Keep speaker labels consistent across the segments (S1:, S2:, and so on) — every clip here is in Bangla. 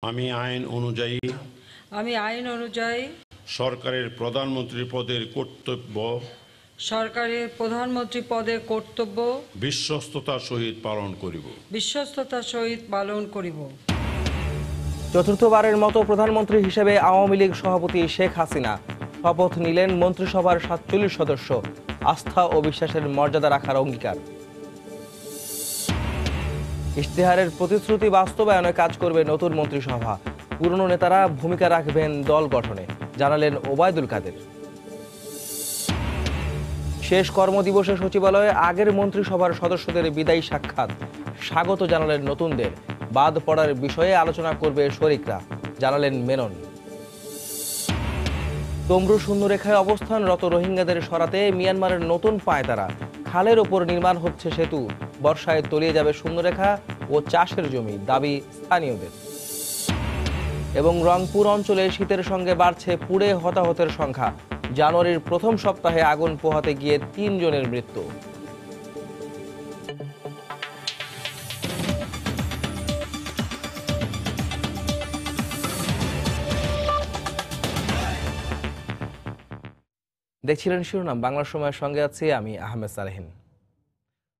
S1: আমি আইন অনুযায়ী সরকারের প্রধানমন্ত্রী পদের কর্তব্য বিশ্বস্ততার সহিত পালন করিব।
S2: চতুর্থবারের মতো প্রধানমন্ত্রী হিসেবে আওয়ামী লীগ সভাপতি শেখ হাসিনা শপথ নিলেন। মন্ত্রিসভার ৪৭ সদস্য আস্থা ও বিশ্বাসের মর্যাদা রাখার অঙ্গীকার। ইশতেহারের প্রতিশ্রুতি বাস্তবায়নে কাজ করবে নতুন মন্ত্রিসভা। পুরনো নেতারা ভূমিকা রাখবেন দল গঠনে, জানালেন ওবায়দুল কাদের। শেষ কর্মদিবসে সচিবালয়ে আগের মন্ত্রিসভার সদস্যদের বিদায়ী সাক্ষাৎ। স্বাগত জানালেন নতুনদের। বাদ পড়ার বিষয়ে আলোচনা করবে শরিকরা, জানালেন মেনন। তমরু শূন্যরেখায় অবস্থানরত রোহিঙ্গাদের সরাতে মিয়ানমারের নতুন পায়তারা। খালের ওপর নির্মাণ হচ্ছে সেতু। বর্ষায় তলিয়ে যাবে শূন্যরেখা ও চাষের জমি, দাবি স্থানীয়দের। এবং রংপুর অঞ্চলে শীতের সঙ্গে বাড়ছে পুড়ে হতাহতের সংখ্যা। জানুয়ারির প্রথম সপ্তাহে আগুন পোহাতে গিয়ে ৩ জনের মৃত্যু। দেখছিলেন শিরোনাম, বাংলা সময়ের সঙ্গে আছি আমি আহমেদ সালেহিন।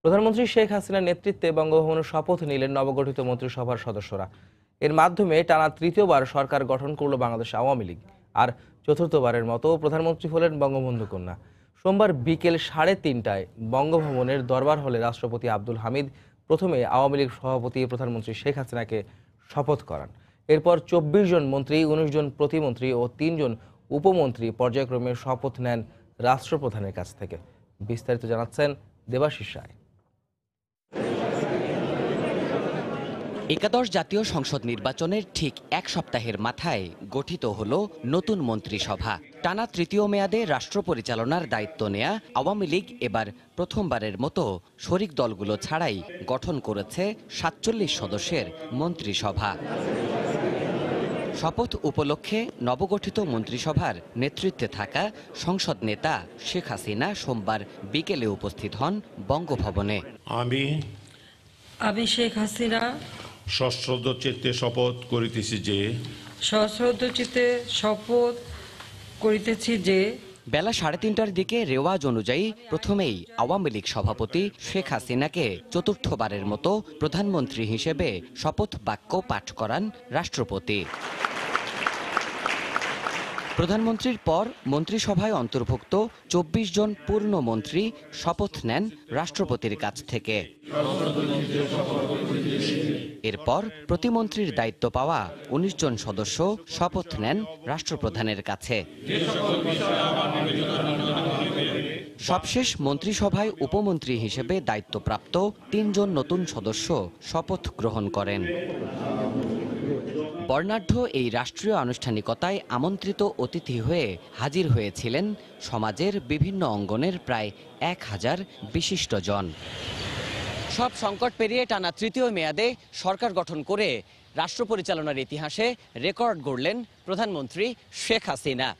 S2: প্রধানমন্ত্রী শেখ হাসিনার নেতৃত্বে বঙ্গভবনে শপথ নিলেন নবগঠিত মন্ত্রিসভার সদস্যরা। এর মাধ্যমে টানা তৃতীয়বার সরকার গঠন করল বাংলাদেশ আওয়ামী লীগ। আর চতুর্থবারের মতো প্রধানমন্ত্রী হলেন বঙ্গবন্ধু কন্যা। সোমবার বিকেল 3:30টায় বঙ্গভবনের দরবার হলে রাষ্ট্রপতি আব্দুল হামিদ প্রথমে আওয়ামী লীগ সভাপতি প্রধানমন্ত্রী শেখ হাসিনাকে শপথ করান। এরপর 24 জন মন্ত্রী, 19 জন প্রতিমন্ত্রী ও 3 জন উপমন্ত্রী পর্যায়ক্রমে শপথ নেন রাষ্ট্রপ্রধানের কাছ থেকে। বিস্তারিত জানাচ্ছেন দেবাশিস রায়।
S3: একাদশ জাতীয় সংসদ নির্বাচনের ঠিক এক সপ্তাহের মাথায় গঠিত হল নতুন মন্ত্রিসভা। টানা তৃতীয় মেয়াদে রাষ্ট্র পরিচালনার দায়িত্ব নেয়া আওয়ামী লীগ এবার প্রথমবারের মতো শরিক দলগুলো ছাড়াই গঠন করেছে ৪৭ সদস্যের মন্ত্রিসভা। শপথ উপলক্ষে নবগঠিত মন্ত্রিসভার নেতৃত্বে থাকা সংসদ নেতা শেখ হাসিনা সোমবার বিকেলে উপস্থিত হন বঙ্গভবনে।
S4: আমি শেখ হাসিনা
S1: সশ্রদ্ধ চিত্তে শপথ করিতেছি যে
S3: বেলা 3:30টার দিকে রেওয়াজ অনুযায়ী প্রথমেই আওয়ামী লীগ সভাপতি শেখ হাসিনাকে চতুর্থবারের মতো প্রধানমন্ত্রী হিসেবে শপথ বাক্য পাঠ করান রাষ্ট্রপতি। প্রধানমন্ত্রীর পর মন্ত্রিসভায় অন্তর্ভুক্ত 24 জন পূর্ণ মন্ত্রী শপথ নেন রাষ্ট্রপতির কাছ থেকে। এরপর প্রতিমন্ত্রীর দায়িত্ব পাওয়া 19 জন সদস্য শপথ নেন রাষ্ট্রপ্রধানের কাছে। সবশেষ মন্ত্রিসভায় উপমন্ত্রী হিসেবে দায়িত্বপ্রাপ্ত 3 জন নতুন সদস্য শপথ গ্রহণ করেন। বর্ণাঢ্য এই রাষ্ট্রীয় আনুষ্ঠানিকতায় আমন্ত্রিত অতিথি হয়ে হাজির হয়েছিলেন সমাজের বিভিন্ন অঙ্গনের প্রায় 1000 বিশিষ্টজন। সব সংকট পেরিয়ে টানা তৃতীয় মেয়াদে সরকার গঠন করে রাষ্ট্র পরিচালনার ইতিহাসে রেকর্ড গড়লেন প্রধানমন্ত্রী শেখ হাসিনা।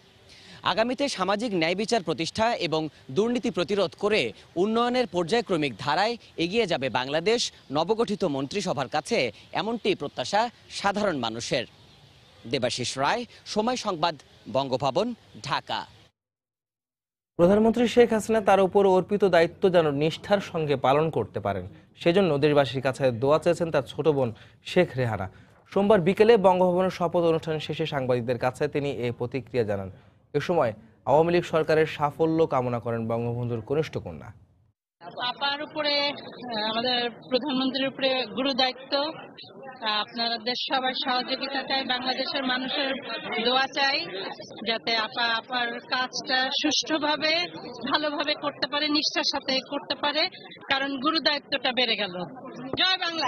S3: আগামীতে সামাজিক ন্যায় বিচার প্রতিষ্ঠা এবং দুর্নীতি প্রতিরোধ করে উন্নয়নের পর্যায়ক্রমিক ধারায় এগিয়ে যাবে বাংলাদেশ নবগঠিত মন্ত্রিসভার কাছে, এমনটি প্রত্যাশা সাধারণ মানুষের। দেবাশিস রায়, সময় সংবাদ, বঙ্গভবন, ঢাকা।
S2: প্রধানমন্ত্রী শেখ হাসিনা তার উপর অর্পিত দায়িত্ব যেন নিষ্ঠার সঙ্গে পালন করতে পারেন, সেজন্য দেশবাসীর কাছে দোয়া চেয়েছেন তার ছোট বোন শেখ রেহানা। সোমবার বিকেলে বঙ্গভবনের শপথ অনুষ্ঠান শেষে সাংবাদিকদের কাছে তিনি এই প্রতিক্রিয়া জানান। এ সময় আওয়ামী লীগ সরকারের সাফল্য কামনা করেন বঙ্গবন্ধুর কনিষ্ঠ কন্যা।
S5: আপার উপরে, আমাদের প্রধানমন্ত্রীর উপরে গুরু দায়িত্ব। আপনাদের সবার সহযোগিতা চাই, বাংলাদেশের মানুষের দোয়া চাই যাতে আপার কাজটা সুষ্ঠুভাবে ভালোভাবে করতে পারে, নিষ্ঠার সাথে করতে পারে, কারণ গুরু দায়িত্বটা বেড়ে গেল। জয় বাংলা।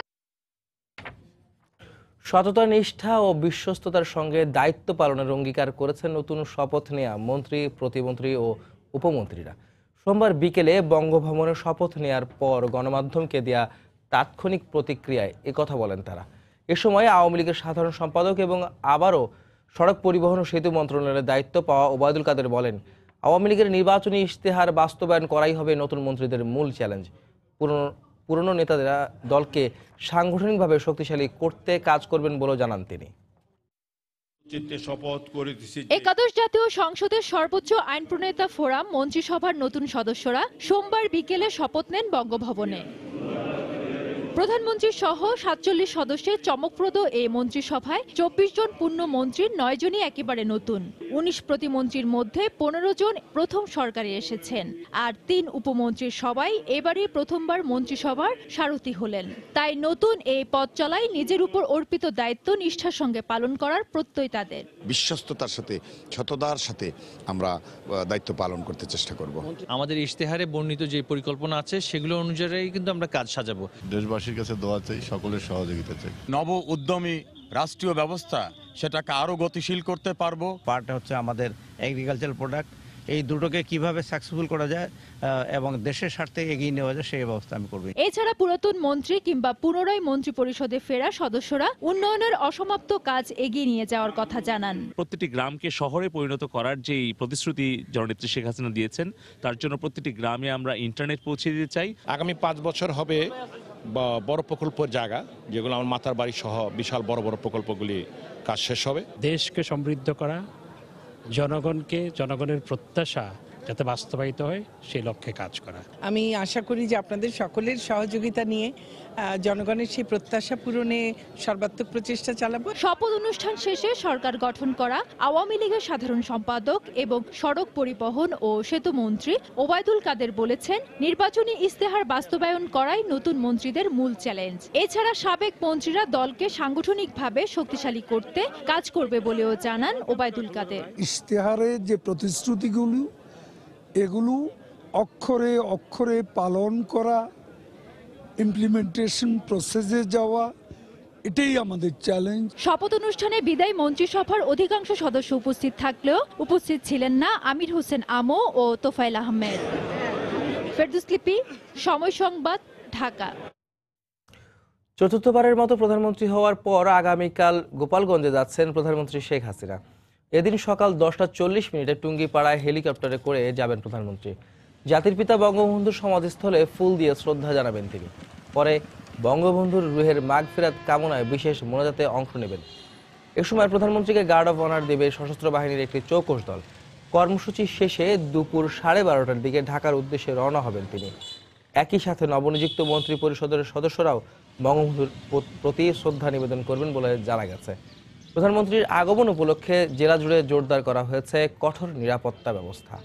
S2: সততা, নিষ্ঠা ও বিশ্বস্ততার সঙ্গে দায়িত্ব পালনের অঙ্গীকার করেছেন নতুন শপথ নেয়া মন্ত্রী, প্রতিমন্ত্রী ও উপমন্ত্রীরা। সোমবার বিকেলে বঙ্গভবনে শপথ নেয়ার পর গণমাধ্যমকে দেয়া তাৎক্ষণিক প্রতিক্রিয়ায় একথা বলেন তারা। এ সময় আওয়ামী লীগের সাধারণ সম্পাদক এবং আবারও সড়ক পরিবহন ও সেতু মন্ত্রণালয়ের দায়িত্ব পাওয়া ওবায়দুল কাদের বলেন, আওয়ামী লীগের নির্বাচনী ইশতেহার বাস্তবায়ন করাই হবে নতুন মন্ত্রীদের মূল চ্যালেঞ্জ। পুরনো নেতারা দলকে সাংগঠনিকভাবে শক্তিশালী করতে কাজ করবেন বলেও জানান তিনি।
S1: চিত্তে শপথ করিতেছি যে
S6: একাদশ জাতীয় সংসদের সর্বোচ্চ আইন প্রণেতা ফোরাম মন্ত্রিসভার নতুন সদস্যরা সোমবার বিকেলে শপথ নেন বঙ্গভবনে। প্রধানমন্ত্রী সহ ৪৭ সদস্যের চমকপ্রদ এই মন্ত্রিসভায় ২৪ জন পূর্ণ মন্ত্রীর ৯ জনই একেবারে নতুন। ১৯ প্রতিমন্ত্রীর মধ্যে ১৫ জন প্রথম সরকারে এসেছেন, আর ৩ উপমন্ত্রীর সবাই এবারই প্রথমবার মন্ত্রিসভার সারথি হলেন। তাই নতুন এই পথ চলাই নিজের উপর অর্পিত দায়িত্ব নিষ্ঠার সঙ্গে পালন করার প্রত্যয় তাদের।
S7: বিশ্বস্ততার সাথে, সততার সাথে আমরা দায়িত্ব পালন করতে চেষ্টা করব।
S8: আমাদের ইশতেহারে বর্ণিত যে পরিকল্পনা আছে সেগুলো অনুযায়ী কিন্তু আমরা কাজ সাজাবো।
S9: দেশবাসীর কাছে দোয়া চাই, সকলের সহযোগিতা চাই।
S10: নব উদ্যমী রাষ্ট্রীয় ব্যবস্থা সেটাকে আরো গতিশীল করতে পারবো।
S11: পার্ট হচ্ছে আমাদের এগ্রিকালচার প্রোডাক্ট, এই দুটোকে কিভাবে সাকসেসফুল করা যায় এবং দেশের স্বার্থে এগিয়ে নেওয়া যায় সেই ব্যবস্থা আমি করব।
S6: এছাড়া পুরাতন মন্ত্রী কিংবা পুনরায় মন্ত্রী পরিষদে ফেরা সদস্যরা উন্নয়নের অসমাপ্ত কাজ এগিয়ে নিয়ে যাওয়ার কথা জানান।
S12: প্রতিটি গ্রামকে শহরে পরিণত করার যে প্রতিশ্রুতি জননেত্রী শেখ হাসিনা দিয়েছেন, তার জন্য প্রতিটি গ্রামে আমরা ইন্টারনেট পৌঁছে দিতে চাই।
S13: আগামী ৫ বছর হবে বড় প্রকল্পের জায়গা, যেগুলো আমার মাতার বাড়ি সহ বিশাল বড় বড় প্রকল্পগুলি কাজ শেষ হবে।
S14: দেশকে সমৃদ্ধ করা, জনগণের প্রত্যাশা যাতে বাস্তবায়িত হয় সেই লক্ষ্যে কাজ করা।
S15: আমি আশা করি যে আপনাদের সকলের সহযোগিতা নিয়ে জনগণের সেই প্রত্যাশা পূরণে সর্বাত্মক প্রচেষ্টা চালাবো।
S6: শপথ অনুষ্ঠান শেষে সরকার গঠন করা আওয়ামী লীগের সাধারণ সম্পাদক এবং সড়ক পরিবহন ও সেতু মন্ত্রী ওবায়দুল কাদের বলেছেন, নির্বাচনী ইস্তেহার বাস্তবায়ন করাই নতুন মন্ত্রীদের মূল চ্যালেঞ্জ। এছাড়া সাবেক মন্ত্রীরা দলকে সাংগঠনিকভাবে শক্তিশালী করতে কাজ করবে বলেও জানান ওবায়দুল কাদের।
S16: ইস্তেহারের যে প্রতিশ্রুতিগুলো, এগুলো অক্ষরে অক্ষরে পালন করা, ইমপ্লিমেন্টেশন প্রসেসে যাওয়া, এটাই আমাদের চ্যালেঞ্জ।
S6: শপথ অনুষ্ঠানে বিদায়ী মন্ত্রিসভার অধিকাংশ সদস্য উপস্থিত থাকলেও উপস্থিত ছিলেন না আমির হোসেন আমো ও তোফায়েল আহমেদ। ফেরদৌস লিপি, সময় সংবাদ, ঢাকা।
S2: চতুর্থবারের মতো প্রধানমন্ত্রী হওয়ার পর আগামীকাল গোপালগঞ্জে যাচ্ছেন প্রধানমন্ত্রী শেখ হাসিনা। এদিন সকাল 10টা 40 টুঙ্গিপাড়ায় হেলিকপ্টারে করে যাবেন প্রধানমন্ত্রী। জাতির পিতা বঙ্গবন্ধুর সমাধিস্থলে ফুল দিয়ে শ্রদ্ধা জানাবেন তিনি। পরে বঙ্গবন্ধুর রুহের মাগফিরাত কামনায় বিশেষ মোনাজাতে অংশ নেবেন। এ সময় প্রধানমন্ত্রীকে গার্ড অফ অনার দেবে সশস্ত্র বাহিনীর একটি চৌকস দল। কর্মসূচি শেষে দুপুর 12:30টার দিকে ঢাকার উদ্দেশ্যে রওনা হবেন তিনি। একই সাথে নবনিযুক্ত মন্ত্রী পরিষদের সদস্যরাও বঙ্গবন্ধুর প্রতি শ্রদ্ধা নিবেদন করবেন বলে জানা গেছে। প্রধানমন্ত্রীর আগমন উপলক্ষে জেলা জুড়ে জোরদার করা হয়েছে কঠোর নিরাপত্তা ব্যবস্থা।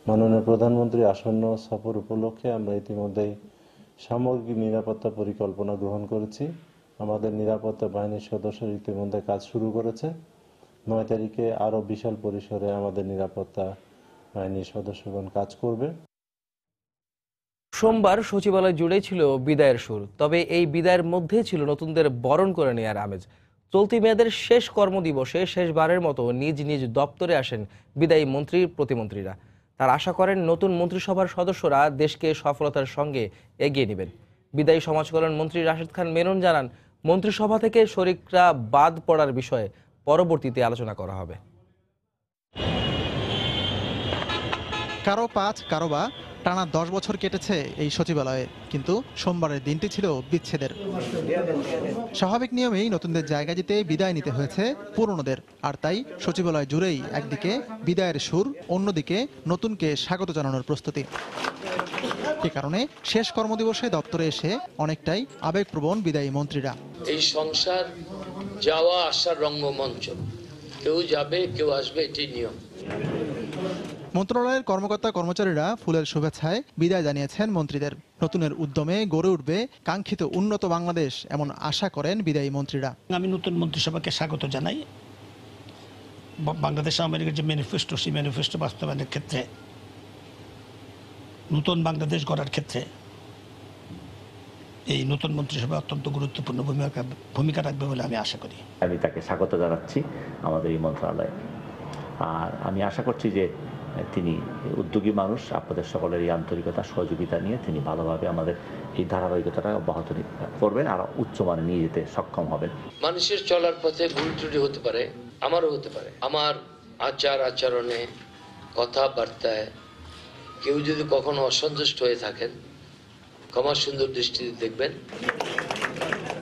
S17: মাননীয় প্রধানমন্ত্রী আসন্ন সফর উপলক্ষে আমরা ইতিমধ্যেই সামগ্রিক নিরাপত্তা পরিকল্পনা গ্রহণ করেছি। আমাদের নিরাপত্তা বাহিনীর সদস্যরা ইতিমধ্যে কাজ শুরু করেছে। 9 তারিখে আরো বিশাল পরিসরে আমাদের নিরাপত্তা বাহিনীর সদস্যগণ কাজ করবে।
S2: সোমবার সচিবালয় জুড়েই ছিল বিদায়ের সুর। তবে এই বিদায়ের মধ্যে ছিল নতুনদের বরণ করে নেওয়ার আমেজ। চলতি মেয়াদের শেষ কর্মদিবসে শেষবারের মতো নিজ নিজ দপ্তরে আসেন বিদায়ী মন্ত্রী প্রতিমন্ত্রীরা। তার আশা করেন নতুন মন্ত্রিসভার সদস্যরা দেশকে সফলতার সঙ্গে এগিয়ে নেবেন। বিদায়ী সমাজ কল্যাণ মন্ত্রী রাশেদ খান মেনন জানান, মন্ত্রিসভা থেকে শরিকরা বাদ পড়ার বিষয়ে পরবর্তীতে আলোচনা করা হবে।
S18: কারো 5 কারো বা টানা 10 বছর কেটেছে এই সচিবালয়ে, কিন্তু সোমবারের দিনটি ছিল বিচ্ছেদের। স্বাভাবিক নিয়মেই নতুনদের জায়গা দিতে বিদায় নিতে হয়েছে পুরনোদের, আর তাই সচিবালয় জুড়েই একদিকে বিদায়ের সুর, অন্যদিকে নতুনকে স্বাগত জানানোর প্রস্তুতি। এ কারণে শেষ কর্মদিবসে দপ্তরে এসে অনেকটাই আবেগপ্রবণ বিদায়ী মন্ত্রীরা।
S19: এই সংসার যাওয়া আসার রঙ্গমঞ্চ, কেউ যাবে কেউ আসবে, এটি নিয়ম।
S18: মন্ত্রণালয়ের কর্মকর্তা কর্মচারীরা ফুলের শুভেচ্ছায় বিদায় জানিয়েছেন মন্ত্রীদের। নতুনের উদ্যমে গড়ে উঠবে কাঙ্ক্ষিত উন্নত বাংলাদেশ, এমন আশা করেন বিদায়ী মন্ত্রীরা।
S20: আমি নতুন মন্ত্রিসভাকে স্বাগত জানাই। বাংলাদেশ আওয়ামী লীগের যে ম্যানিফেস্টো, সেই ম্যানিফেস্টো বাস্তবায়নের ক্ষেত্রে, নতুন বাংলাদেশ গড়ার ক্ষেত্রে এই নতুন মন্ত্রিসভা অত্যন্ত গুরুত্বপূর্ণ ভূমিকা রাখবে বলে আমি আশা করি।
S21: আমি তাকে স্বাগত জানাচ্ছি আমাদের এই মন্ত্রণালয়ে। আর আমি আশা করছি যে তিনি উদ্যোগী মানুষ, আপনাদের সকলের এই আন্তরিকতা সহযোগিতা নিয়ে তিনি ভালোভাবে আমাদের এই ধারাবাহিকতাটা অব্যাহত করবেন আর উচ্চমানে নিয়ে যেতে সক্ষম হবেন।
S19: মানুষের চলার পথে ভুল ত্রুটি হতে পারে, আমারও হতে পারে। আমার আচার আচরণে, কথাবার্তায় কেউ যদি কখনো অসন্তুষ্ট হয়ে থাকেন, ক্ষমা সুন্দর দৃষ্টিতে দেখবেন।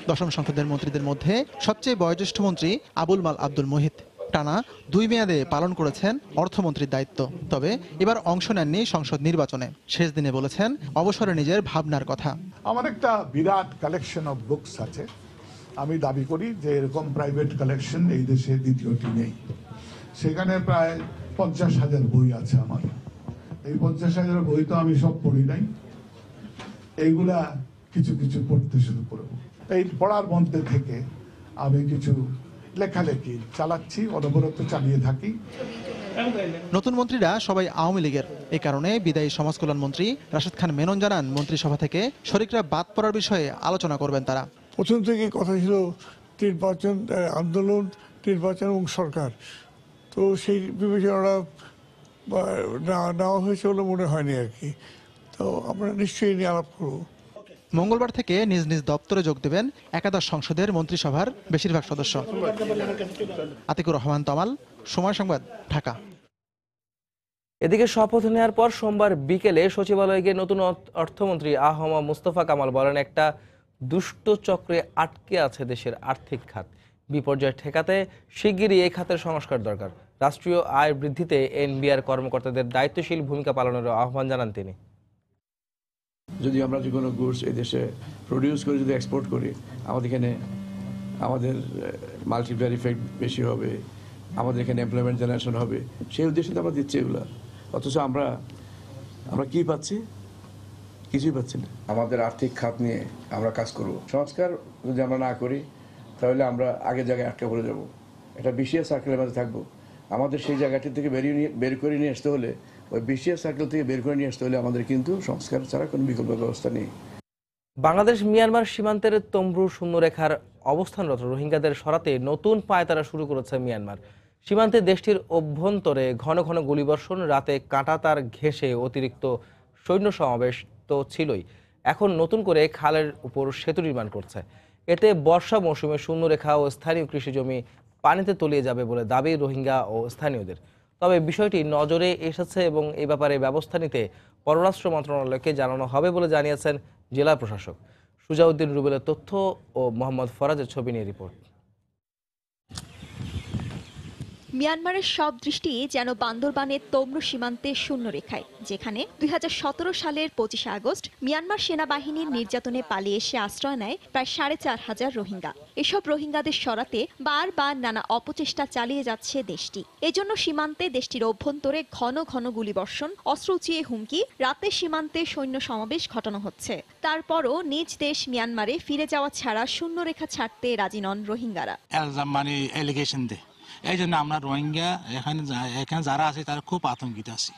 S18: দশম সংসদের মন্ত্রীদের মধ্যে সবচেয়ে বয়োজ্যেষ্ঠ মন্ত্রী আবুল মাল আব্দুল মুহিত টানা 2 মেয়াদে পালন করেছেন অর্থমন্ত্রীর দায়িত্ব। তবে এবার অংশ নেননি সংসদ নির্বাচনে। শেষ দিনে বলেছেন অবসরে নিজের ভাবনার কথা।
S4: আমার একটা বিরাট কালেকশন অফ বুকস আছে। আমি দাবি করি যে এরকম প্রাইভেট কালেকশন এই দেশে দ্বিতীয়টি নেই। সেখানে প্রায় 50,000 বই আছে আমার। এই 50,000 বই তো আমি সব পড়ি নাই, এইগুলা কিছু কিছু পড়তে শুরু করব। এই পড়ার মধ্যে থেকে আমি কিছু লেখালেখি চালাচ্ছি, অনবরত চালিয়ে থাকি।
S18: নতুন মন্ত্রীরা সবাই আওয়ামী লীগের। এই কারণে বিদায়ী সমাজ কল্যাণ মন্ত্রী রাশেদ খান মেনন জানান, মন্ত্রিসভা থেকে শরিকরা বাদ পড়ার বিষয়ে আলোচনা করবেন তারা।
S16: প্রথম থেকে কথা ছিল নির্বাচন, আন্দোলন, নির্বাচন এবং সরকার। তো সেই বিবেচনাটা নেওয়া হয়েছে বলে মনে হয়নি আর কি। তো আমরা নিশ্চয়ই নিয়ে আলাপ করব।
S18: মঙ্গলবার থেকে নিজ নিজ দপ্তরে যোগ দেবেন একাদশ সংসদের মন্ত্রিসভার বেশিরভাগ সদস্য। আতিকুর রহমান তমাল, সময় সংবাদ, ঢাকা।
S2: এদিকে শপথ নেওয়ার পর সোমবার বিকেলে সচিবালয়ে গিয়ে নতুন অর্থমন্ত্রী আ.হ.ম মুস্তফা কামাল বলেন, একটা দুষ্ট চক্রে আটকে আছে দেশের আর্থিক খাত। বিপর্যয় ঠেকাতে শিগগিরই এই খাতের সংস্কার দরকার। রাষ্ট্রীয় আয় বৃদ্ধিতে এনবিআর কর্মকর্তাদের দায়িত্বশীল ভূমিকা পালনের আহ্বান জানান তিনি।
S22: যদি আমরা যে কোনো গুডস এই দেশে প্রডিউস করে যদি এক্সপোর্ট করি, আমাদের এখানে আমাদের মাল্টিপ্লায়ার ইফেক্ট বেশি হবে, আমাদের এখানে এমপ্লয়মেন্ট জেনারেশন হবে। সেই উদ্দেশ্যে তো আমরা দিচ্ছি এগুলো, অথচ আমরা কি পাচ্ছি? কিছুই পাচ্ছি না। আমাদের আর্থিক খাত নিয়ে আমরা কাজ করব। সংস্কার যদি আমরা না করি তাহলে আমরা আগের জায়গায় আটকে পড়ে যাব, একটা বিসিএস সার্কেলের মধ্যে থাকবো। আমাদের সেই জায়গাটি থেকে বের করে নিয়ে আসতে হলে, ওই বিসিএস সার্কেল থেকে বের করে নিয়ে আসতে হলে আমাদের কিন্তু সংস্কার ছাড়া কোনো বিকল্প ব্যবস্থা নেই।
S2: বাংলাদেশ মিয়ানমার সীমান্তের তম্বু শূন্যরেখার অবস্থানরত রোহিঙ্গাদের সরাতে নতুন পায়তারা শুরু করেছে মিয়ানমার। সীমান্তে দেশটির অভ্যন্তরে ঘন ঘন গুলিবর্ষণ, রাতে কাঁটাতার ঘেঁষে অতিরিক্ত সৈন্য সমাবেশ তো ছিলই, এখন নতুন করে খালের উপর সেতু নির্মাণ করছে। এতে বর্ষা মৌসুমে শূন্যরেখা ও স্থানীয় কৃষি জমি পানিতে তলিয়ে যাবে বলে দাবি রোহিঙ্গা ও স্থানীয়দের। তবে বিষয়টি নজরে এসেছে এবং এই ব্যাপারে ব্যবস্থা নিতে পররাষ্ট্র মন্ত্রণালয়কে জানানো হবে বলে জানিয়েছেন জেলা প্রশাসক। সুজাউদ্দিন রুবেলের তথ্য ও মোহাম্মদ ফরাজের ছবি নিয়ে রিপোর্ট।
S23: মিয়ানমারের সব দৃষ্টি যেন বান্দরবানের তমরু সীমান্তে শূন্যরেখায়, যেখানে 2017 সালের 25 আগস্ট মিয়ানমার সেনাবাহিনীর নির্যাতনে পালিয়ে এসে আশ্রয় নেয় প্রায় 4,500 রোহিঙ্গা। এসব রোহিঙ্গাদের সরাতে বারবার নানা অপচেষ্টা চালিয়ে যাচ্ছে দেশটি। এজন্য সীমান্তে দেশটির অভ্যন্তরে ঘন ঘন গুলিবর্ষণ, অস্ত্র উঁচিয়ে হুমকি, রাতে সীমান্তে সৈন্য সমাবেশ ঘটানো হচ্ছে। তারপরও নিজ দেশ মিয়ানমারে ফিরে যাওয়া ছাড়া শূন্যরেখা ছাড়তে রাজি নন রোহিঙ্গারা।
S20: এই জন্য আমরা রোহিঙ্গা এখানে যারা আছে তারা খুব আতঙ্কিত আছে।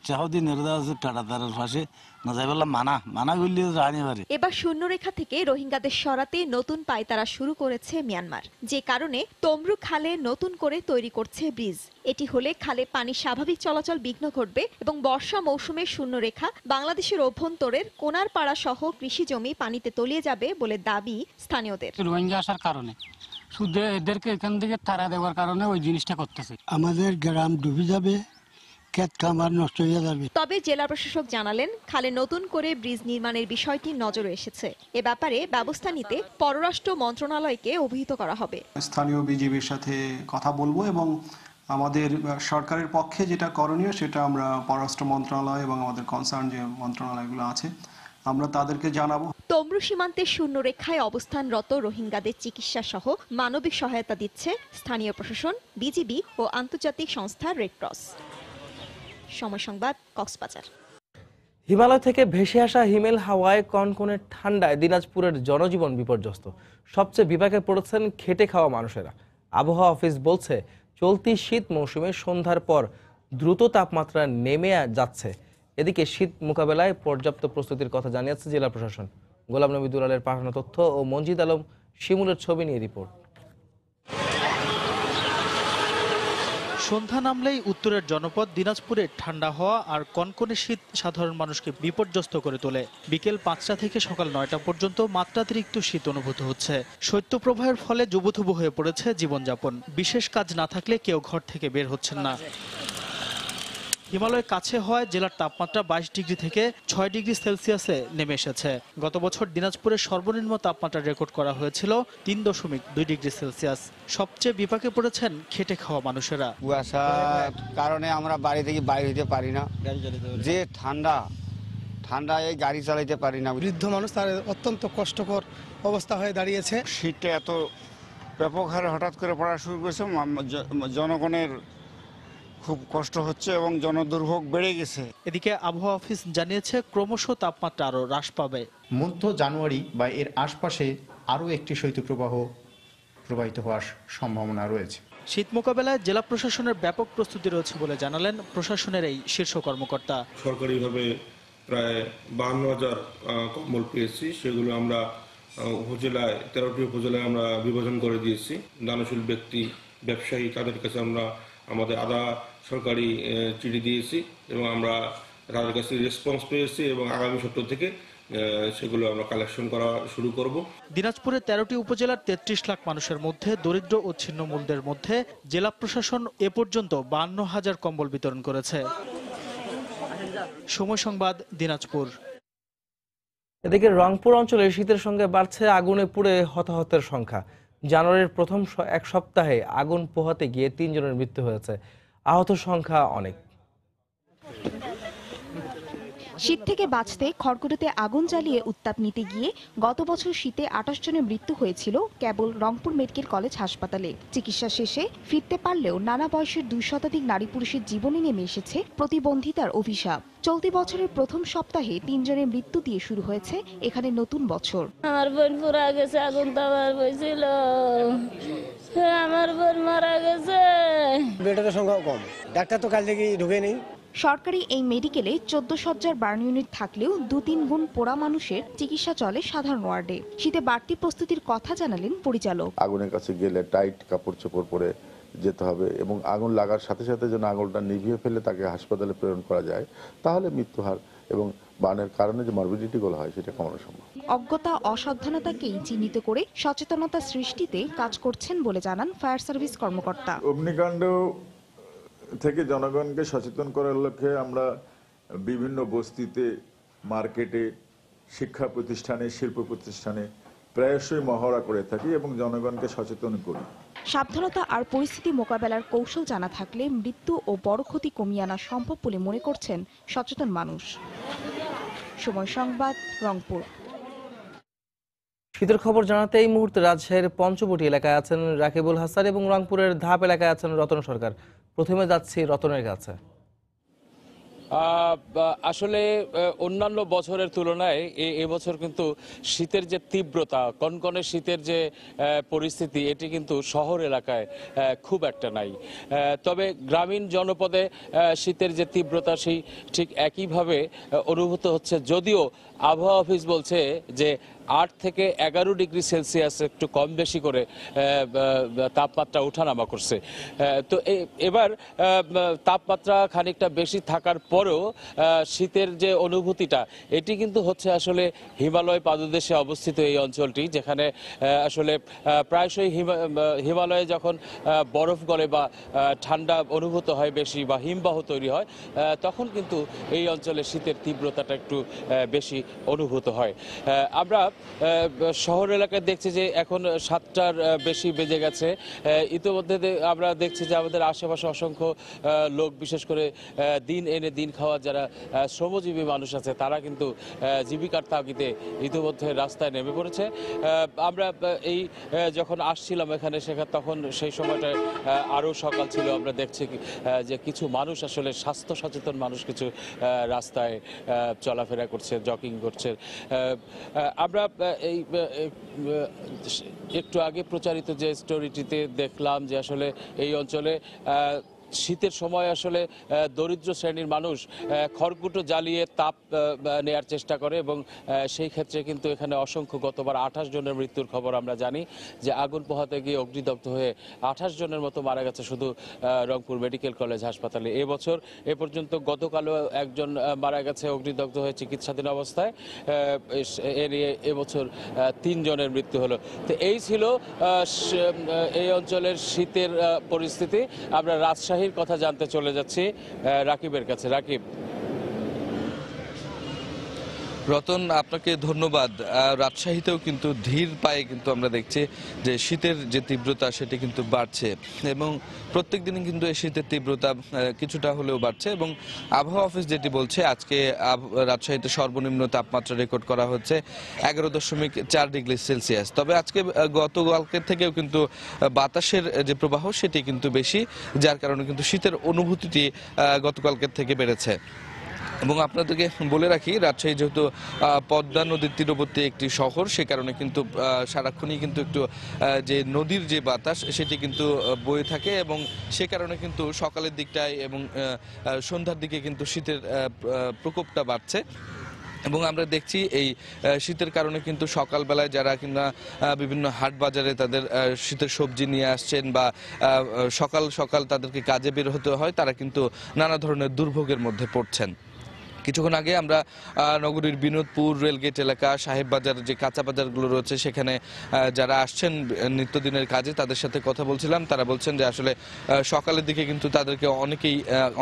S23: এবার শূন্যরেখা থেকে রোহিঙ্গাদের সরাতে নতুন পায়তারা শুরু করেছে মিয়ানমার, যে কারণে তমরু খালে নতুন করে তৈরি করছে ব্রিজ। এটি হলে খালে পানি স্বাভাবিক চলাচল বিঘ্ন ঘটবে এবং বর্ষা মৌসুমে শূন্যরেখা বাংলাদেশের অভ্যন্তরের কোনারপাড়া সহ কৃষি জমি পানিতে তলিয়ে যাবে বলে দাবি স্থানীয়দের।
S24: রোহিঙ্গা আসার কারণে শুধু এদেরকে এখান থেকে তারা দেওয়ার কারণে ওই জিনিসটা করতেছে।
S20: আমাদের গ্রাম ডুবে যাবে, ক্ষেত খামার নষ্ট হয়ে যাবে।
S23: তবে জেলা প্রশাসক জানালেন, খালে নতুন করে ব্রিজ নির্মাণের বিষয়টি নজরে এসেছে। এ ব্যাপারে ব্যবস্থা নিতে পররাষ্ট্র মন্ত্রণালয়কে অভিহিত করা হবে।
S25: স্থানীয় বিজিবির সাথে কথা বলবো এবং আমাদের সরকারের পক্ষে যেটা করণীয় সেটা আমরা পররাষ্ট্র মন্ত্রণালয় এবং আমাদের কনসার্ন যে মন্ত্রণালয়গুলো আছে আমরা তাদেরকে জানাবো।
S23: তমরু সীমান্তে শূন্যরেখায় অবস্থানরত রোহিঙ্গাদের চিকিৎসা সহ মানবিক সহায়তা দিচ্ছে স্থানীয় প্রশাসন, বিজিবি ও আন্তর্জাতিক সংস্থা রেড ক্রস। সময় সংবাদ, কক্সবাজার।
S2: হিমালয় থেকে ভেসে আসা হিমেল হাওয়ায় কনকনে ঠান্ডায় দিনাজপুরের জনজীবন বিপর্যস্ত। সবচেয়ে বিপাকে পড়েছেন খেটে খাওয়া মানুষেরা। আবহাওয়া অফিস বলছে, চলতি শীত মৌসুমে সন্ধ্যার পর দ্রুত তাপমাত্রা নেমে যাচ্ছে। এদিকে শীত মোকাবেলায় পর্যাপ্ত প্রস্তুতির কথা জানিয়েছে জেলা প্রশাসন। গোলাম নবী দুলালের পাঠানো তথ্য ও মঞ্জিদ আলম শিমুলের ছবি নিয়ে রিপোর্ট।
S18: সন্ধ্যা নামলেই উত্তরের জনপদ দিনাজপুরে ঠান্ডা হওয়া আর কনকনে শীত সাধারণ মানুষকে বিপর্যস্ত করে তোলে। বিকেল 5টা থেকে সকাল 9টা পর্যন্ত মাত্রাতিরিক্ত শীত অনুভূত হচ্ছে। শৈত্যপ্রবাহের ফলে জুবুথুবু হয়ে পড়েছে জীবনযাপন। বিশেষ কাজ না থাকলে কেউ ঘর থেকে বের হচ্ছেন না। হিমালয়ের কাছে হওয়ায় জেলার তাপমাত্রা 22 ডিগ্রি থেকে 6 ডিগ্রি সেলসিয়াসে নেমে এসেছে। গত বছর দিনাজপুরের সর্বনিম্ন তাপমাত্রা রেকর্ড করা হয়েছিল 3.2 ডিগ্রি সেলসিয়াস। সবচেয়ে বিপাকে পড়েছেন খেটে খাওয়া মানুষেরা।
S1: কুয়াশার কারণে আমরা বাড়ি থেকে বাইরে হতে পারি না, যে ঠান্ডায় গাড়ি চালাইতে পারি না।
S3: বৃদ্ধ মানুষ তার অত্যন্ত কষ্টকর অবস্থা হয়ে দাঁড়িয়েছে।
S1: শীতটা এত ব্যাপক হারে হঠাৎ করে পড়া শুরু করেছে, জনগণের খুব কষ্ট হচ্ছে এবং জনদুর্ভোগ বেড়ে গেছে।
S18: এদিকে আবহাওয়া অফিস জানিয়েছে ক্রমশ তাপমাত্রা আরও হ্রাস পাবে।
S5: মধ্য জানুয়ারি বা এর আশপাশে আরও একটি শৈত্যপ্রবাহ প্রবাহিত হওয়ার সম্ভাবনা রয়েছে।
S18: শীত মোকাবেলায় জেলা প্রশাসনের ব্যাপক প্রস্তুতি রয়েছে বলে জানালেন প্রশাসনের এই শীর্ষ কর্মকর্তা।
S7: সরকারিভাবে প্রায় 52,000 কম্বল পেয়েছি, সেগুলো আমরা উপজেলায় 13টি উপজেলায় আমরা বিভাজন করে দিয়েছি। দানশীল ব্যক্তি, ব্যবসায়ী, তাদের কাছে আমরা আমাদের আধা সরকারি চিঠি দিয়েছি এবং আমরা তাদের কাছে রেসপন্স পেয়েছি এবং আগামী সপ্তাহ থেকে সেগুলো আমরা কালেকশন করা শুরু করব।
S18: দিনাজপুরে 13টি উপজেলার 33 লাখ মানুষের মধ্যে দরিদ্র ও ছিন্নমূলদের মধ্যে জেলা প্রশাসন এ পর্যন্ত 52,000 কম্বল বিতরণ করেছে। সময় সংবাদ, দিনাজপুর।
S2: এদিকে রংপুর অঞ্চলে শীতের সঙ্গে বাড়ছে আগুনে পুড়ে হতাহতের সংখ্যা। জানুয়ারির প্রথম এক সপ্তাহে আগুন পোহাতে গিয়ে 3 জনের মৃত্যু হয়েছে। আহত সংখ্যা অনেক।
S23: শীত থেকে বাঁচতে খড়কুটোতে আগুন জ্বালিয়ে উত্তাপ নিতে গিয়ে গত বছর শীতে 28 জনের মৃত্যু হয়েছিল কেবল রংপুর মেডিকেল কলেজ হাসপাতালে। চিকিৎসা শেষে ফিরতে পারলেও নানা বয়সের 2 শতাধিক নারী পুরুষের জীবনে নেমে এসেছে প্রতিবন্ধিতার অভিশাপ। চলতি বছরের প্রথম সপ্তাহে 3 জনের মৃত্যু দিয়ে শুরু হয়েছে এখানে নতুন বছর।
S8: আমার বোন পুরা গেছে, আগুন তো আমার হয়েছিল, আমার বোন মারা গেছে।
S3: বেডের সংখ্যা কম, ডাক্তার তো কাল থেকে ঢুকে নেই।
S23: সরকারি এই মেডিকেলে 14 শয্যার বার্ন ইউনিট থাকলেও 2-3 গুণ পোড়া মানুষের চিকিৎসা চলে সাধারণ ওয়ার্ডে। শীতে বাড়তি প্রস্তুতির কথা জানালেন পরিচালক।
S26: আগুনের কাছে গেলে টাইট কাপড় চোপড় পরে যেতে হবে এবং আগুন লাগার সাথে সাথে যেন আগুনটা নিভিয়ে ফেলে তাকে হাসপাতালে প্রেরণ করা যায়, তাহলে মৃত্যুহার এবং বার্নের কারণে যে মরবিডিটিগুলো হয় সেটা কমানো সম্ভব।
S23: অজ্ঞতা, অসাবধানতাকেই চিহ্নিত করে সচেতনতা সৃষ্টিতে কাজ করছেন বলে জানান ফায়ার সার্ভিস কর্মকর্তা।
S27: অগ্নিকাণ্ড থেকে জনগণকে সচেতন করার লক্ষ্যে আমরা বিভিন্ন বস্তিতে, মার্কেটে, শিক্ষা প্রতিষ্ঠানে, শিল্প প্রতিষ্ঠানে প্রায়শই মহড়া করে থাকি এবং জনগণকে সচেতন করি।
S23: সাবধানতা আর পরিস্থিতি মোকাবেলার কৌশল জানা থাকলে মৃত্যু ও বড় ক্ষতি কমিয়ে আনা সম্ভব বলে মনে করছেন সচেতন মানুষ। সময় সংবাদ, রংপুর।
S2: শীতের খবর জানাতে এই মুহূর্তে রাজশাহীর পঞ্চবটি এলাকায় আছেন রাকিবুল হাসান এবং রংপুরের ধাপ এলাকায় আছেন রতন সরকার। প্রথমে যাচ্ছি রতনের কাছে।
S28: আসলে অন্যান্য বছরের তুলনায় এবছর কিন্তু শীতের যে তীব্রতা, কনকনে শীতের যে পরিস্থিতি, এটি কিন্তু শহর এলাকায় খুব একটা নাই। তবে গ্রামীণ জনপদে শীতের যে তীব্রতা সেই ঠিক একইভাবে অনুভূত হচ্ছে, যদিও আবহাওয়া অফিস বলছে যে 8 থেকে 11 ডিগ্রি সেলসিয়াস একটু কম বেশি করে তাপমাত্রা ওঠানামা করছে। তো এবার তাপমাত্রা খানিকটা বেশি থাকার পরেও শীতের যে অনুভূতিটা, এটি কিন্তু হচ্ছে আসলে হিমালয় পাদদেশে অবস্থিত এই অঞ্চলটি, যেখানে আসলে প্রায়শই হিমালয়ে যখন বরফ গলে বা ঠান্ডা অনুভূত হয় বেশি বা হিমবাহ তৈরি হয়, তখন কিন্তু এই অঞ্চলে শীতের তীব্রতাটা একটু বেশি অনুভূত হয়। আমরা শহর এলাকায় দেখছি যে এখন 7টার বেশি বেজে গেছে। ইতিমধ্যে আমরা দেখছি যে আমাদের আশেপাশে অসংখ্য লোক, বিশেষ করে দিন এনে দিন খাওয়া যারা শ্রমজীবী মানুষ আছে, তারা কিন্তু জীবিকার তাগিদে ইতিমধ্যে রাস্তায় নেমে পড়েছে। আমরা এই যখন আসছিলাম এখানে, তখন সেই সময়টায় আরও সকাল ছিল। আমরা দেখছি যে কিছু মানুষ, আসলে স্বাস্থ্য সচেতন মানুষ, কিছু রাস্তায় চলাফেরা করছে, জগিং করছে। আমরা এই একটু আগে প্রচারিত যে স্টোরিটিতে দেখলাম যে আসলে এই অঞ্চলে শীতের সময় আসলে দরিদ্র শ্রেণীর মানুষ খড়কুটো জ্বালিয়ে তাপ নেয়ার চেষ্টা করে এবং সেই ক্ষেত্রে কিন্তু এখানে অসংখ্য গতবার 28 জনের মৃত্যুর খবর আমরা জানি যে আগুন পোহাতে গিয়ে অগ্নিদগ্ধ হয়ে 28 জনের মতো মারা গেছে শুধু রংপুর মেডিকেল কলেজ হাসপাতালে। এবছর এ পর্যন্ত গতকালও একজন মারা গেছে অগ্নিদগ্ধ হয়ে চিকিৎসাধীন অবস্থায়। এর এবছর 3 জনের মৃত্যু হলো। তো এই ছিল এই অঞ্চলের শীতের পরিস্থিতি। আমরা রাজশাহীর কথা জানতে চলে যাচ্ছি রাকিবের কাছে। রাকিব।
S6: রতন, আপনাকে ধন্যবাদ। রাজশাহীতেও কিন্তু ধীর পায়ে কিন্তু আমরা দেখছি যে শীতের যে তীব্রতা সেটি কিন্তু বাড়ছে এবং প্রত্যেক দিনই কিন্তু এই শীতের তীব্রতা কিছুটা হলেও বাড়ছে এবং আবহাওয়া অফিস যেটি বলছে আজকে রাজশাহীতে সর্বনিম্ন তাপমাত্রা রেকর্ড করা হচ্ছে 11.4 ডিগ্রি সেলসিয়াস। তবে আজকে গতকালকের থেকেও কিন্তু বাতাসের যে প্রবাহ সেটি কিন্তু বেশি, যার কারণে কিন্তু শীতের অনুভূতিটি গতকালকের থেকে বেড়েছে। এবং আপনাদেরকে বলে রাখি, রাজশাহী যেহেতু পদ্মা নদীর তীরবর্তী একটি শহর, সে কারণে কিন্তু সারাক্ষণই কিন্তু একটু যে নদীর যে বাতাস সেটি কিন্তু বয়ে থাকে এবং সে কারণে কিন্তু সকালের দিকটায় এবং সন্ধ্যার দিকে কিন্তু শীতের প্রকোপটা বাড়ছে। এবং আমরা দেখছি এই শীতের কারণে কিন্তু সকালবেলায় যারা কিনা বিভিন্ন হাট বাজারে তাদের শীতের সবজি নিয়ে আসছেন বা সকাল সকাল তাদেরকে কাজে বের হতে হয়, তারা কিন্তু নানা ধরনের দুর্ভোগের মধ্যে পড়ছেন। কিছুক্ষণ আগে আমরা নগরীর বিনোদপুর রেলগেট এলাকা, সাহেব বাজার যে কাঁচা বাজারগুলো রয়েছে সেখানে যারা আসছেন নিত্যদিনের কাজে তাদের সাথে কথা বলছিলাম। তারা বলছেন যে আসলে সকালের দিকে কিন্তু তাদেরকে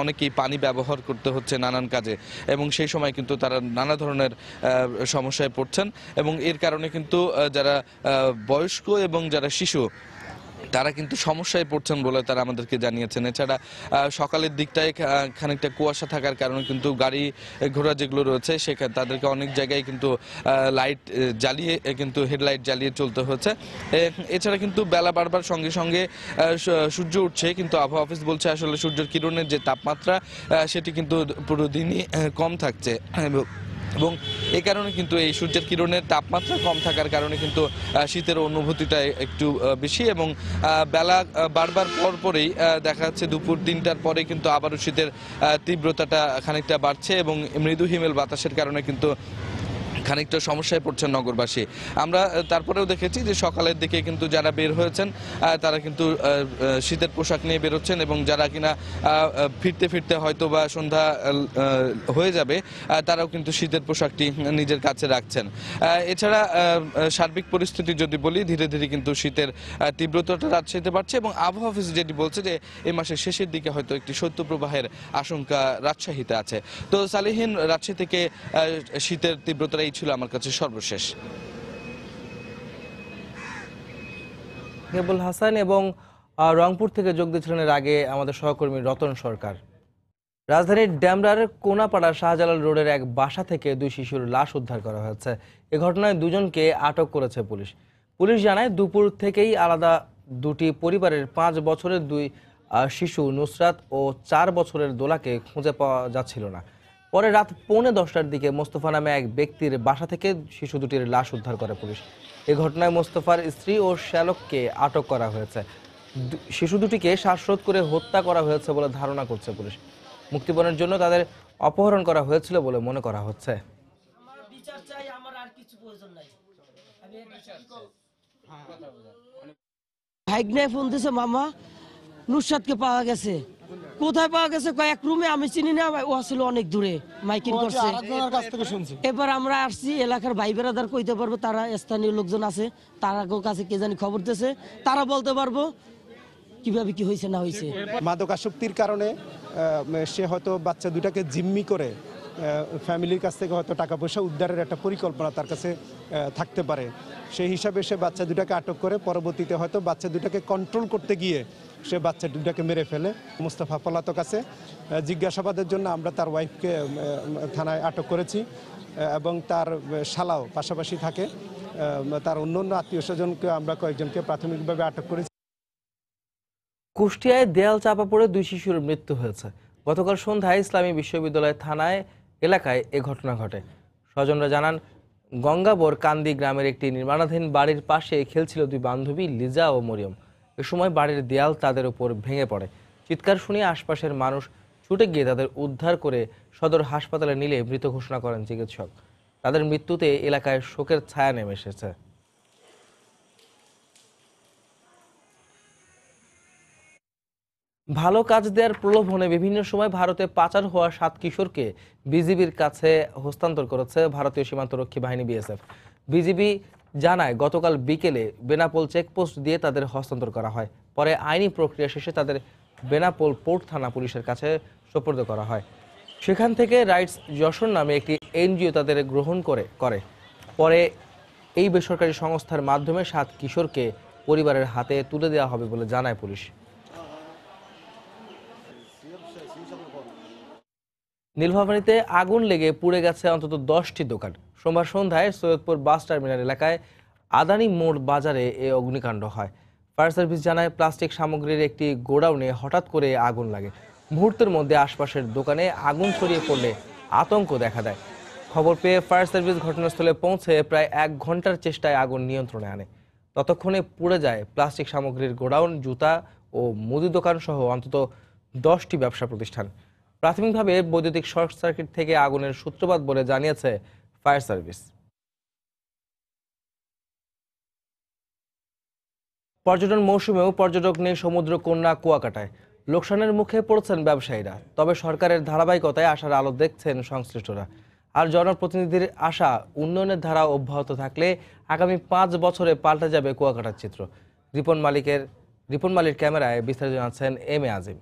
S6: অনেকেই পানি ব্যবহার করতে হচ্ছে নানান কাজে এবং সেই সময় কিন্তু তারা নানা ধরনের সমস্যায় পড়ছেন এবং এর কারণে কিন্তু যারা বয়স্ক এবং যারা শিশু তারা কিন্তু সমস্যায় পড়ছেন বলে তারা আমাদেরকে জানিয়েছেন। এছাড়া সকালের দিকটায় খানিকটা কুয়াশা থাকার কারণে কিন্তু গাড়ি ঘোড়া যেগুলো রয়েছে সেখানে তাদেরকে অনেক জায়গায় কিন্তু লাইট জ্বালিয়ে কিন্তু হেডলাইট জ্বালিয়ে চলতে হচ্ছে। এছাড়া কিন্তু বেলা বাড়বার সঙ্গে সঙ্গে সূর্য উঠছে, কিন্তু আবহাওয়া অফিস বলছে আসলে সূর্যের কিরণের যে তাপমাত্রা সেটি কিন্তু পুরো দিনই কম থাকছে এবং এই কারণে কিন্তু এই সূর্যের কিরণের তাপমাত্রা কম থাকার কারণে কিন্তু শীতের অনুভূতিটা একটু বেশি এবং বেলা বাড়বার পরেই দেখা যাচ্ছে দুপুর 3টার পরে কিন্তু আবারও শীতের তীব্রতাটা খানিকটা বাড়ছে এবং মৃদু হিমেল বাতাসের কারণে কিন্তু খানিকটা সমস্যায় পড়ছেন নগরবাসী। আমরা তারপরেও দেখেছি যে সকালের দিকে কিন্তু যারা বের হয়েছেন তারা কিন্তু শীতের পোশাক নিয়ে বেরোচ্ছেন এবং যারা কিনা ফিরতে ফিরতে হয়তো বা সন্ধ্যা হয়ে যাবে তারাও কিন্তু শীতের পোশাকটি নিজের কাছে রাখছেন। এছাড়া সার্বিক পরিস্থিতি যদি বলি, ধীরে ধীরে কিন্তু শীতের তীব্রতাটা রাজশাহীতে বাড়ছে এবং আবহাওয়া অফিস যেটি বলছে যে এই মাসের শেষের দিকে হয়তো একটি শৈত্যপ্রবাহের আশঙ্কা রাজশাহীতে আছে। তো সালিহীন, রাজশাহী থেকে শীতের তীব্রতা ছিল আমার কাছে সর্বশেষ।
S2: কেবল হাসান এবং রংপুর থেকে যোগ দিয়েছিলেন এর আগে আমাদের সহকর্মী রতন সরকার। রাজধানীর ড্যামরার কোনাপাড়া শাহজালাল রোডের এক বাসা থেকে 2 শিশুর লাশ উদ্ধার করা হয়েছে। এ ঘটনায় 2 জনকে আটক করেছে পুলিশ। পুলিশ জানায় দুপুর থেকেই আলাদা দুটি পরিবারের 5 বছরের 2 শিশু নুসরাত ও 4 বছরের দোলাকে খুঁজে পাওয়া যাচ্ছিল না। পরে রাত 10:45টার দিকে মোস্তফা নামে এক ব্যক্তির বাসা থেকে শিশু দুটির লাশ উদ্ধার করে পুলিশ। এ ঘটনায় মোস্তফার স্ত্রী ও শ্যালককে আটক করা হয়েছে। শিশু দুটিকে শ্বাসরোধ করে হত্যা করা হয়েছে বলে ধারণা করছে পুলিশ। মুক্তিপণের জন্য তাদের অপহরণ করা হয়েছিল বলে মনে করা হচ্ছে।
S9: ভাগ্নে ফোন দিছে, মামা নুসরাতকে পাওয়া গেছে। কোথায় পাওয়া গেছে? এক রুমে, আমি চিনি না, ও আসলে অনেক দূরে মাইকিং করছে। এবার আমরা আসছি, এলাকার ভাই বেড়াদার কইতে পারবো, তারা স্থানীয় লোকজন আছে, তারা কাছে কে জানি খবর দিয়েছে, তারা বলতে পারবো কিভাবে কি হয়েছে না হয়েছে।
S10: মাদকাসক্তির কারণে সে হয়তো বাচ্চা দুটাকে জিম্মি করে ফ্যামিলির কাছ থেকে হয়তো টাকা পয়সা উদ্ধারের একটা পরিকল্পনা তার কাছে থাকতে পারে। সেই হিসাবে সে বাচ্চা দুটাকে আটক করে পরবর্তীতে হয়তো বাচ্চা দুটাকে কন্ট্রোল করতে গিয়ে সে বাচ্চা দুটাকে মেরে ফেলে। মোস্তফা পলাতক আছে। জিজ্ঞাসাবাদের জন্য আমরা তার ওয়াইফকে থানায় আটক করেছি এবং তার শালাও পাশাপাশি থাকে। তার অন্য আত্মীয় স্বজনকে আমরা কয়েকজনকে প্রাথমিকভাবে আটক করেছি।
S2: কুষ্টিয়ায় দেয়াল চাপা পড়ে 2 শিশুর মৃত্যু হয়েছে। গতকাল সন্ধ্যায় ইসলামী বিশ্ববিদ্যালয় থানায় এলাকায় এ ঘটনা ঘটে। স্বজনরা জানান, গঙ্গাবর কান্দি গ্রামের একটি নির্মাণাধীন বাড়ির পাশে খেলছিল 2 বান্ধবী লিজা ও মরিয়ম। এ সময় বাড়ির দেয়াল তাদের উপর ভেঙে পড়ে। চিৎকার শুনে আশপাশের মানুষ ছুটে গিয়ে তাদের উদ্ধার করে সদর হাসপাতালে নিলে মৃত ঘোষণা করেন চিকিৎসক। তাদের মৃত্যুতে এলাকায় শোকের ছায়া নেমে এসেছে। ভালো কাজ দেওয়ার প্রলোভনে বিভিন্ন সময় ভারতে পাচার হওয়া 7 কিশোরকে বিজিবির কাছে হস্তান্তর করেছে ভারতীয় সীমান্তরক্ষী বাহিনী বিএসএফ। বিজিবি জানায় গতকাল বিকেলে বেনাপোল চেকপোস্ট দিয়ে তাদের হস্তান্তর করা হয়। পরে আইনি প্রক্রিয়া শেষে তাদের বেনাপোল পোর্ট থানা পুলিশের কাছে সোপর্দ করা হয়। সেখান থেকে রাইটস যশোর নামে একটি এনজিও তাদের গ্রহণ করে পরে এই বেসরকারি সংস্থার মাধ্যমে 7 কিশোরকে পরিবারের হাতে তুলে দেওয়া হবে বলে জানায় পুলিশ। নীলফামারীতে আগুন লেগে পুড়ে গেছে অন্তত 10টি দোকান। সোমবার সন্ধ্যায় সৈয়দপুর বাস টার্মিনাল এলাকায় আদানি মোড় বাজারে এ অগ্নিকাণ্ড হয়। ফায়ার সার্ভিস জানায় প্লাস্টিক সামগ্রীর একটি গোডাউনে হঠাৎ করে আগুন লাগে। মুহূর্তের মধ্যে আশপাশের দোকানে আগুন ছড়িয়ে পড়লে আতঙ্ক দেখা দেয়। খবর পেয়ে ফায়ার সার্ভিস ঘটনাস্থলে পৌঁছে প্রায় 1 ঘন্টার চেষ্টায় আগুন নিয়ন্ত্রণে আনে। ততক্ষণে পুড়ে যায় প্লাস্টিক সামগ্রীর গোডাউন, জুতা ও মুদি দোকান সহ অন্তত 10টি ব্যবসা প্রতিষ্ঠান। প্রাথমিকভাবে বৈদ্যুতিক শর্ট সার্কিট থেকে আগুনের সূত্রপাত বলে জানিয়েছে ফায়ার সার্ভিস। পর্যটন মৌসুমেও পর্যটক নেই সমুদ্র কন্যা কুয়াকাটায়। লোকসানের মুখে পড়ছেন ব্যবসায়ীরা। তবে সরকারের ধারাবাহিকতায় আশার আলো দেখছেন সংশ্লিষ্টরা। আর জনপ্রতিনিধির আশা, উন্নয়নের ধারা অব্যাহত থাকলে আগামী 5 বছরে পাল্টে যাবে কুয়াকাটার চিত্র। রিপন মালির ক্যামেরায় বিস্তারিত জানাচ্ছেন এম এ আজিম।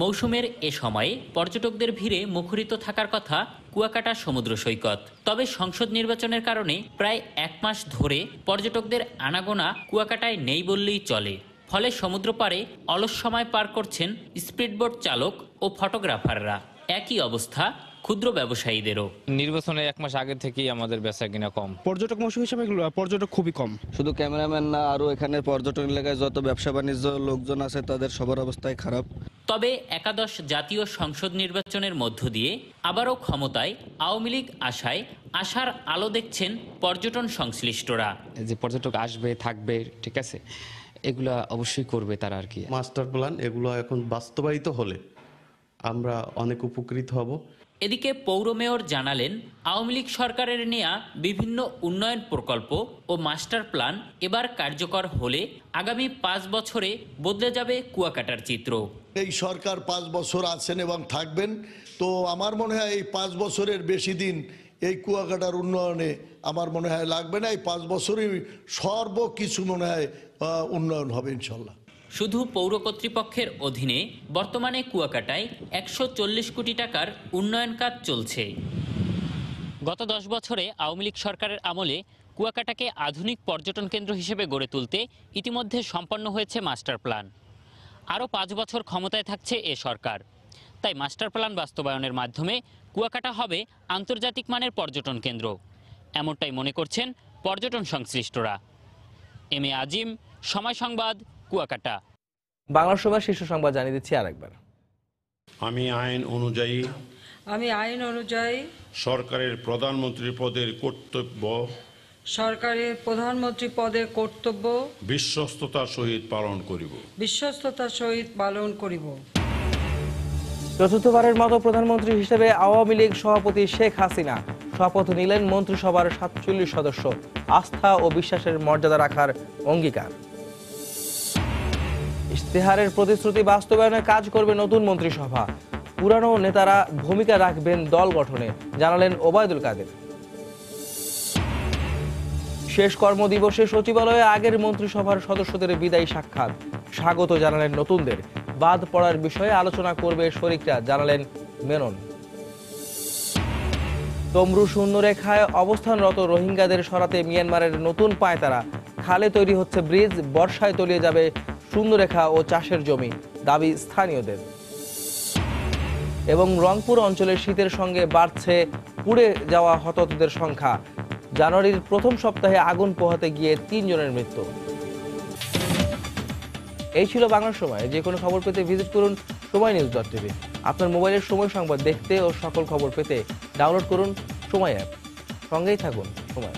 S11: মৌসুমের এ সময়ে পর্যটকদের ভিড়ে মুখরিত থাকার কথা কুয়াকাটা সমুদ্র সৈকত। তবে সংসদ নির্বাচনের কারণে প্রায় 1 মাস ধরে পর্যটকদের আনাগোনা কুয়াকাটায় নেই বললেই চলে। ফলে সমুদ্র পাড়ে অলস সময় পার করছেন স্পিডবোট চালক ও ফটোগ্রাফাররা। একই অবস্থা ক্ষুদ্র ব্যবসায়ীদেরও।
S12: নির্বাচনের 1 মাস আগে থেকেই আমাদের বেচা কিনা কম।
S13: পর্যটক মৌসুম হিসেবে পর্যটক খুবই কম।
S14: শুধু ক্যামেরাম্যান না, আরও এখানে পর্যটন এলাকায় যত ব্যবসা বাণিজ্য লোকজন আছে তাদের সবার অবস্থায় খারাপ।
S11: তবে একাদশ জাতীয় সংসদ নির্বাচনের মধ্য দিয়ে আবারও ক্ষমতায় আওয়ামী লীগ আশায় আশার আলো দেখছেন পর্যটন সংশ্লিষ্টরা।
S12: যে পর্যটক আসবে, থাকবে, ঠিক আছে, এগুলা অবশ্যই করবে তারা আর কি।
S15: মাস্টার প্ল্যান এগুলো এখন বাস্তবায়িত হলে আমরা অনেক উপকৃত হব।
S11: এদিকে পৌর মেয়র জানালেন, আওয়ামী লীগ সরকারের নেয়া বিভিন্ন উন্নয়ন প্রকল্প ও মাস্টার প্ল্যান এবার কার্যকর হলে আগামী 5 বছরে বদলে যাবে কুয়াকাটার চিত্র।
S17: এই সরকার 5 বছর আছেন এবং থাকবেন, তো আমার মনে হয় এই 5 বছরের বেশি দিন এই কুয়াকাটার উন্নয়নে আমার মনে হয় লাগবে না। এই 5 বছরই সর্বকিছু মনে হয় উন্নয়ন হবে ইনশাল্লাহ।
S11: শুধু পৌর কর্তৃপক্ষের অধীনে বর্তমানে কুয়াকাটায় 140 কোটি টাকার উন্নয়ন কাজ চলছে। গত 10 বছরে আওয়ামী লীগ সরকারের আমলে কুয়াকাটাকে আধুনিক পর্যটন কেন্দ্র হিসেবে গড়ে তুলতে ইতিমধ্যে সম্পন্ন হয়েছে মাস্টার প্ল্যান। আরও 5 বছর ক্ষমতায় থাকছে এ সরকার। তাই মাস্টার প্ল্যান বাস্তবায়নের মাধ্যমে কুয়াকাটা হবে আন্তর্জাতিক মানের পর্যটন কেন্দ্র, এমনটাই মনে করছেন পর্যটন সংশ্লিষ্টরা। এম এ আজিম, সময় সংবাদ, কুয়াকাটা।
S2: বাংলা সময় শীর্ষ সংবাদ জানিয়ে দিচ্ছি আরেকবার।
S19: আমি আইন অনুযায়ী সরকারের প্রধানমন্ত্রী পদের কর্তব্য বিশ্বস্ততার সহিত পালন করিব।
S2: চতুর্থবারের মতো প্রধানমন্ত্রী হিসেবে আওয়ামী লীগ সভাপতি শেখ হাসিনা শপথ নিলেন। মন্ত্রিসভার 47 সদস্য আস্থা ও বিশ্বাসের মর্যাদা রাখার অঙ্গীকার। ইশতেহারের প্রতিশ্রুতি বাস্তবায়নে কাজ করবে নতুন মন্ত্রিসভা। পুরানো নেতারা ভূমিকা রাখবেন দল গঠনে, জানালেন ওবায়দুল কাদের। শেষ কর্মদিবসে সচিবালয়ে আগের মন্ত্রিসভার সদস্যদের বিদায়ী সাক্ষাৎ। স্বাগত জানালেন নতুনদের। বাদ পড়ার বিষয়ে আলোচনা করবে শরিকরা, জানালেন মেনন। তমরু শূন্যরেখায় অবস্থানরত রোহিঙ্গাদের সরাতে মিয়ানমারের নতুন পায়তারা। খালে তৈরি হচ্ছে ব্রিজ, বর্ষায় তলিয়ে যাবে শূন্যরেখা ও চাষের জমি, দাবি স্থানীয়দের। এবং রংপুর অঞ্চলের শীতের সঙ্গে বাড়ছে পুড়ে যাওয়া হতাহতদের সংখ্যা। জানুয়ারির প্রথম সপ্তাহে আগুন পোহাতে গিয়ে 3 জনের মৃত্যু। এই ছিল বাংলার সময়। যে কোনো খবর পেতে ভিজিট করুন সময়নিউজ.tv। আপনার মোবাইলের সময় সংবাদ দেখতে ও সকল খবর পেতে ডাউনলোড করুন সময় অ্যাপ। সঙ্গেই থাকুন সময়।